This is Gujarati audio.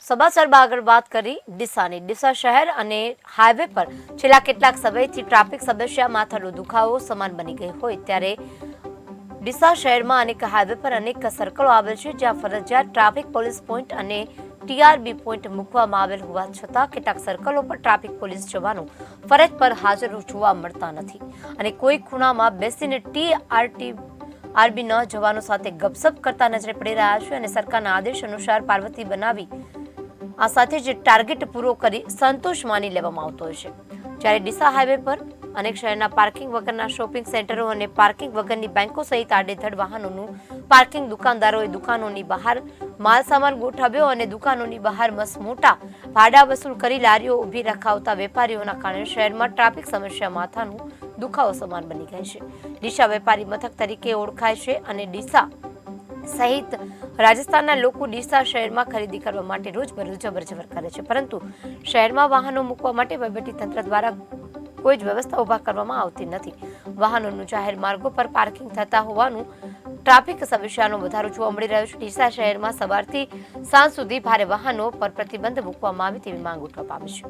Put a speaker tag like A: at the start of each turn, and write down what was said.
A: સમાચારમાં આગળ વાત કરી ડીસાની। ડીસા શહેર અને હાઈવે પર છેલ્લા કેટલાક સમયથી ટ્રાફિક સમસ્યા માથાનો દુખાવો સમાન બની ગઈ હોય ત્યારે ડીસા શહેરમાં અનેક હાઈવે પર અનેક સર્કલો આવેલ છે જ્યાં ફરજિયાત ટ્રાફિક પોલીસ પોઈન્ટ અને ટીઆરબી પોઈન્ટ મૂકવામાં આવેલ હોવા છતાં કેટલાક સર્કલો પર ટ્રાફિક પોલીસ જવાનો ફરજ પર હાજર જોવા મળતા નથી અને કોઈ ખૂણામાં બેસીને ટીઆરબી ન જવાનો સાથે ગપસપ કરતા નજરે પડી રહ્યા છે અને સરકારના આદેશ અનુસાર પાર્વતી બનાવી આ સાથે જ ટાર્ગેટ પૂરો કરી સંતોષ માની લેવામાં આવતો હોય છે। જ્યારે ડીસા હાઈવે પર અનેક શહેરના પાર્કિંગ વગરના શોપિંગ સેન્ટરો અને પાર્કિંગ વગરની બેંકો સહિત આડેધડ વાહનોનું પાર્કિંગ દુકાનદારોએ દુકાનોની બહાર માલ સામાન ગોઠવ્યો અને દુકાનોની બહાર મોટા ભાડા વસૂલ કરી લારીઓ ઊભી રખાવતા વેપારીઓના કારણે શહેરમાં ટ્રાફિક સમસ્યા માથાનું દુખાવો સમાન બની ગઈ છે। ડીસા વેપારી મથક તરીકે ઓળખાય છે અને ડીસા સહિત રાજસ્થાનના લોકો ડીસા શહેરમાં ખરીદી કરવા માટે રોજબરોજ અવરજવર કરે છે, પરંતુ શહેરમાં વાહનો મૂકવા માટે વહીવટીતંત્ર દ્વારા કોઈ જ વ્યવસ્થા ઊભા કરવામાં આવતી નથી। વાહનોનું જાહેર માર્ગો પર પાર્કિંગ થતા હોવાનું ટ્રાફિક સમસ્યાનો વધારો જોવા મળી રહ્યો છે। ડીસા શહેરમાં સવારથી સાંજ સુધી ભારે વાહનો પર પ્રતિબંધ મૂકવામાં આવે તેવી માંગ ઉઠવા પામી છે।